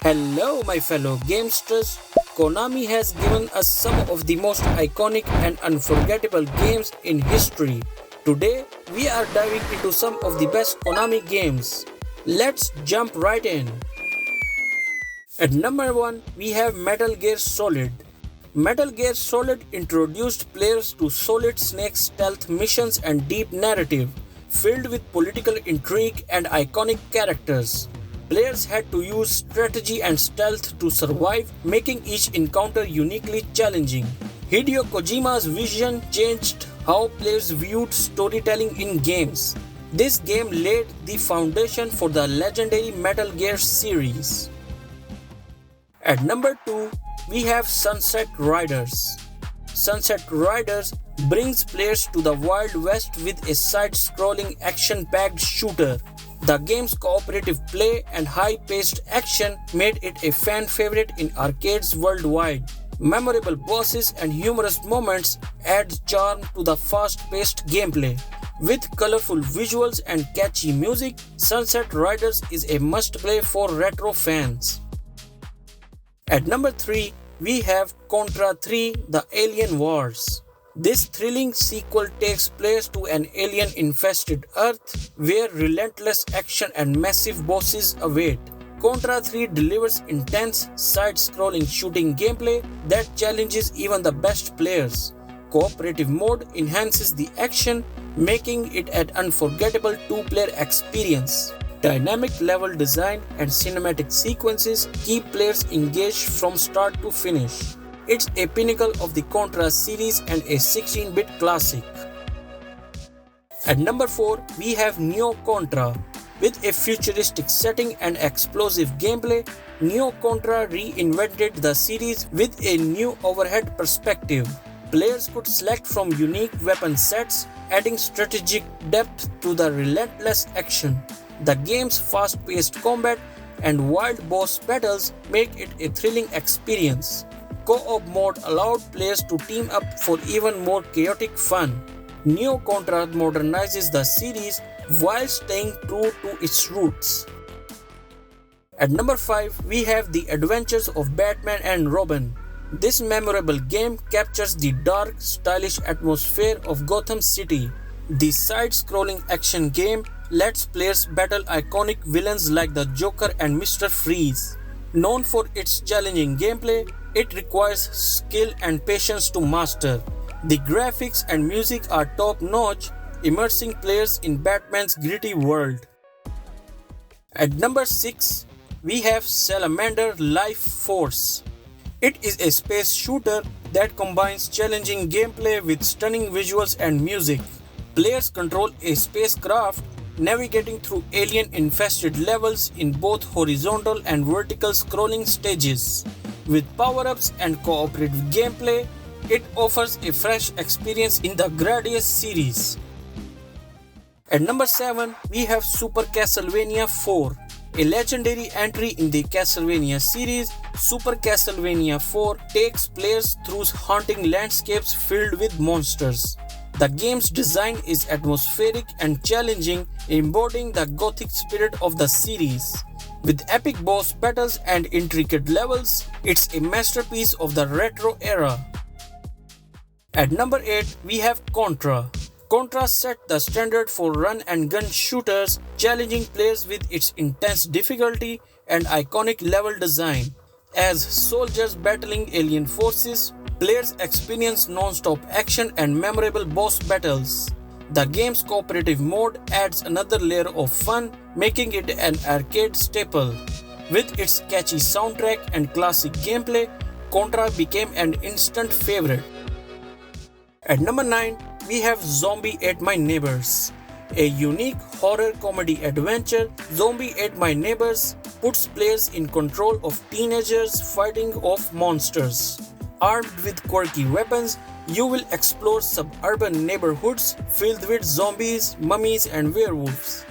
Hello, my fellow gamesters. Konami has given us some of the most iconic and unforgettable games in history. Today, we are diving into some of the best Konami games. Let's jump right in. At number 1, we have Metal Gear Solid. Metal Gear Solid introduced players to Solid Snake's stealth missions and deep narrative, filled with political intrigue and iconic characters. Players had to use strategy and stealth to survive, making each encounter uniquely challenging. Hideo Kojima's vision changed how players viewed storytelling in games. This game laid the foundation for the legendary Metal Gear series. At number 2, we have Sunset Riders. Sunset Riders brings players to the Wild West with a side-scrolling action-packed shooter. The game's cooperative play and high-paced action made it a fan favorite in arcades worldwide. Memorable bosses and humorous moments add charm to the fast-paced gameplay. With colorful visuals and catchy music, Sunset Riders is a must-play for retro fans. At number 3, we have Contra 3: The Alien Wars. This thrilling sequel takes place to an alien-infested Earth where relentless action and massive bosses await. Contra 3 delivers intense, side-scrolling shooting gameplay that challenges even the best players. Cooperative mode enhances the action, making it an unforgettable two-player experience. Dynamic level design and cinematic sequences keep players engaged from start to finish. It's a pinnacle of the Contra series and a 16-bit classic. At number 4, we have Neo Contra. With a futuristic setting and explosive gameplay, Neo Contra reinvented the series with a new overhead perspective. Players could select from unique weapon sets, adding strategic depth to the relentless action. The game's fast-paced combat and wild boss battles make it a thrilling experience. Co-op mode allowed players to team up for even more chaotic fun. Neo Contra modernizes the series while staying true to its roots. At number 5, we have The Adventures of Batman and Robin. This memorable game captures the dark, stylish atmosphere of Gotham City. The side-scrolling action game lets players battle iconic villains like the Joker and Mr. Freeze. Known for its challenging gameplay, it requires skill and patience to master. The graphics and music are top-notch, immersing players in Batman's gritty world. At number 6, we have Salamander Life Force. It is a space shooter that combines challenging gameplay with stunning visuals and music. Players control a spacecraft, navigating through alien-infested levels in both horizontal and vertical scrolling stages. With power-ups and cooperative gameplay, it offers a fresh experience in the Gradius series. At number 7, we have Super Castlevania IV. A legendary entry in the Castlevania series, Super Castlevania IV takes players through haunting landscapes filled with monsters. The game's design is atmospheric and challenging, embodying the gothic spirit of the series. With epic boss battles and intricate levels, it's a masterpiece of the retro era. At number 8, we have Contra. Contra set the standard for run-and-gun shooters, challenging players with its intense difficulty and iconic level design. As soldiers battling alien forces, players experience non-stop action and memorable boss battles. The game's cooperative mode adds another layer of fun, making it an arcade staple. With its catchy soundtrack and classic gameplay, Contra became an instant favorite. At number 9, we have Zombie Ate My Neighbors. A unique horror comedy adventure, Zombie Ate My Neighbors puts players in control of teenagers fighting off monsters. Armed with quirky weapons, you will explore suburban neighborhoods filled with zombies, mummies, and werewolves.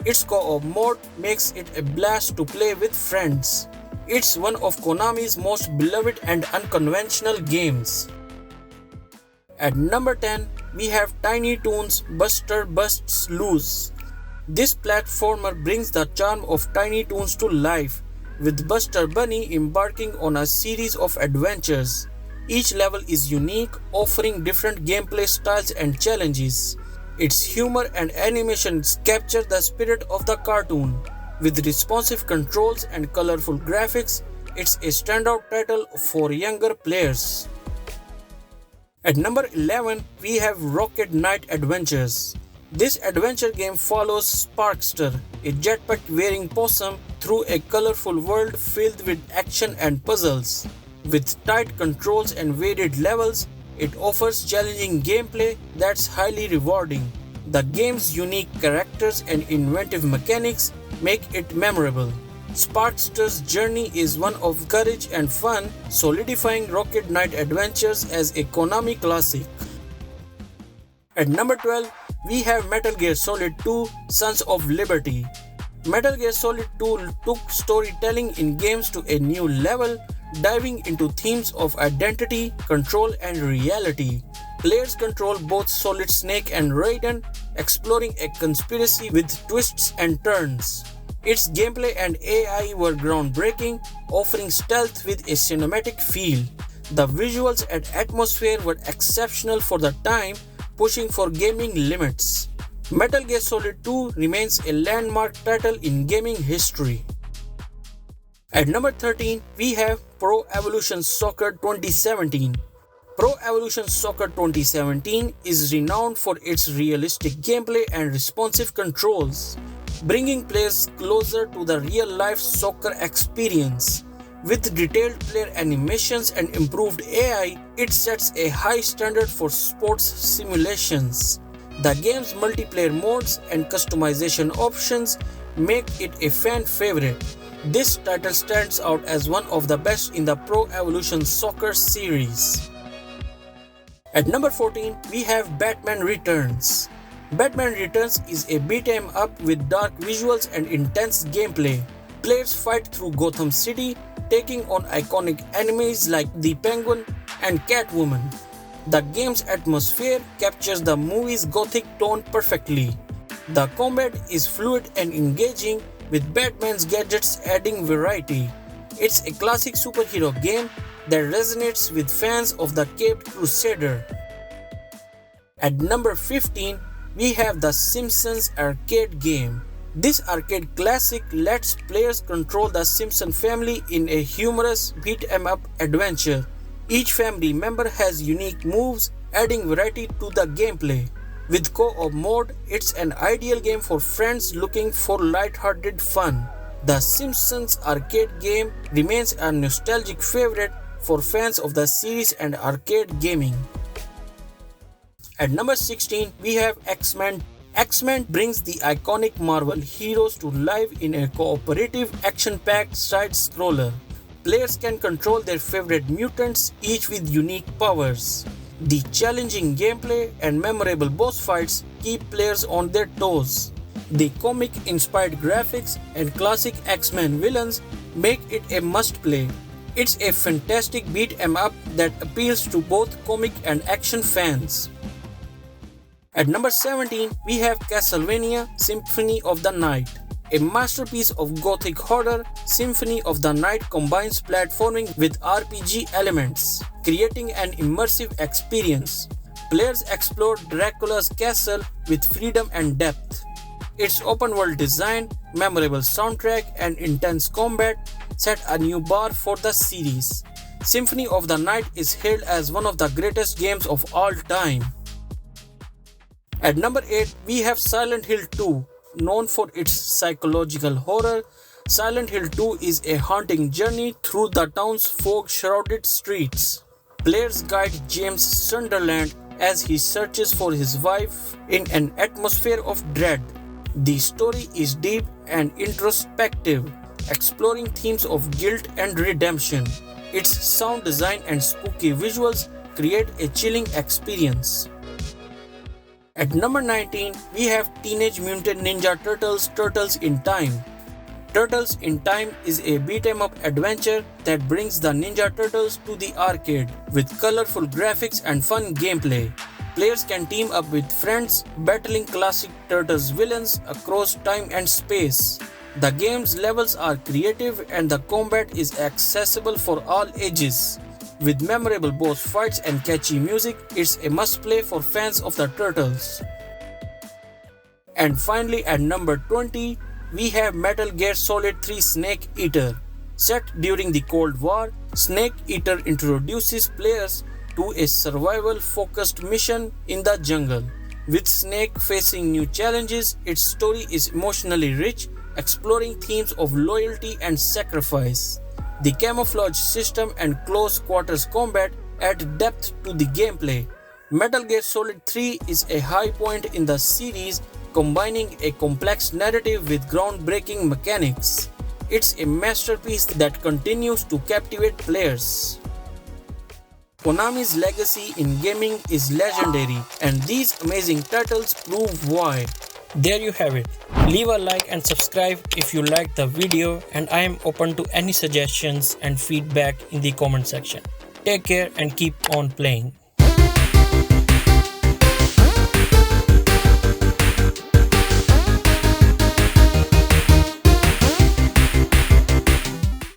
Its co-op mode makes it a blast to play with friends. It's one of Konami's most beloved and unconventional games. At number 10, we have Tiny Toons Buster Busts Loose. This platformer brings the charm of Tiny Toons to life, with Buster Bunny embarking on a series of adventures. Each level is unique, offering different gameplay styles and challenges. Its humor and animations capture the spirit of the cartoon. With responsive controls and colorful graphics, it's a standout title for younger players. At number 11, we have Rocket Knight Adventures. This adventure game follows Sparkster, a jetpack-wearing possum, through a colorful world filled with action and puzzles. With tight controls and varied levels, it offers challenging gameplay that's highly rewarding. The game's unique characters and inventive mechanics make it memorable. Sparkster's journey is one of courage and fun, solidifying Rocket Knight Adventures as a Konami classic. At number 12, we have Metal Gear Solid 2: Sons of Liberty. Metal Gear Solid 2 took storytelling in games to a new level, diving into themes of identity, control, and reality. Players control both Solid Snake and Raiden, exploring a conspiracy with twists and turns. Its gameplay and AI were groundbreaking, offering stealth with a cinematic feel. The visuals and atmosphere were exceptional for the time, pushing for gaming limits. Metal Gear Solid 2 remains a landmark title in gaming history. At number 13, we have Pro Evolution Soccer 2017. Pro Evolution Soccer 2017 is renowned for its realistic gameplay and responsive controls, bringing players closer to the real-life soccer experience. With detailed player animations and improved AI, it sets a high standard for sports simulations. The game's multiplayer modes and customization options make it a fan favorite. This title stands out as one of the best in the Pro Evolution Soccer series. At number 14, we have Batman Returns. Batman Returns is a beat-em-up with dark visuals and intense gameplay. Players fight through Gotham City, taking on iconic enemies like the Penguin and Catwoman. The game's atmosphere captures the movie's gothic tone perfectly. The combat is fluid and engaging, with Batman's gadgets adding variety. It's a classic superhero game that resonates with fans of the Caped Crusader. At number 15, we have the Simpsons arcade game. This arcade classic lets players control the Simpson family in a humorous beat-em-up adventure. Each family member has unique moves, adding variety to the gameplay. With co-op mode, it's an ideal game for friends looking for light-hearted fun. The Simpsons arcade game remains a nostalgic favorite for fans of the series and arcade gaming. At number 16, we have X-Men. X-Men brings the iconic Marvel heroes to life in a cooperative, action-packed side-scroller. Players can control their favorite mutants, each with unique powers. The challenging gameplay and memorable boss fights keep players on their toes. The comic-inspired graphics and classic X-Men villains make it a must-play. It's a fantastic beat-em-up that appeals to both comic and action fans. At number 17, we have Castlevania Symphony of the Night. A masterpiece of gothic horror, Symphony of the Night combines platforming with RPG elements, creating an immersive experience. Players explore Dracula's castle with freedom and depth. Its open-world design, memorable soundtrack, and intense combat set a new bar for the series. Symphony of the Night is hailed as one of the greatest games of all time. At number 8, we have Silent Hill 2. Known for its psychological horror, Silent Hill 2 is a haunting journey through the town's fog-shrouded streets. Players guide James Sunderland as he searches for his wife in an atmosphere of dread. The story is deep and introspective, exploring themes of guilt and redemption. Its sound design and spooky visuals create a chilling experience. At number 19, we have Teenage Mutant Ninja Turtles: Turtles in Time. Turtles in Time is a beat-em-up adventure that brings the Ninja Turtles to the arcade with colorful graphics and fun gameplay. Players can team up with friends, battling classic Turtles villains across time and space. The game's levels are creative and the combat is accessible for all ages. With memorable boss fights and catchy music, it's a must-play for fans of the Turtles. And finally, at number 20, we have Metal Gear Solid 3 Snake Eater. Set during the Cold War, Snake Eater introduces players to a survival-focused mission in the jungle. With Snake facing new challenges, its story is emotionally rich, exploring themes of loyalty and sacrifice. The camouflage system and close quarters combat add depth to the gameplay. Metal Gear Solid 3 is a high point in the series, combining a complex narrative with groundbreaking mechanics. It's a masterpiece that continues to captivate players. Konami's legacy in gaming is legendary, and these amazing titles prove why. There you have it. Leave a like and subscribe if you liked the video, and I am open to any suggestions and feedback in the comment section. Take care and keep on playing.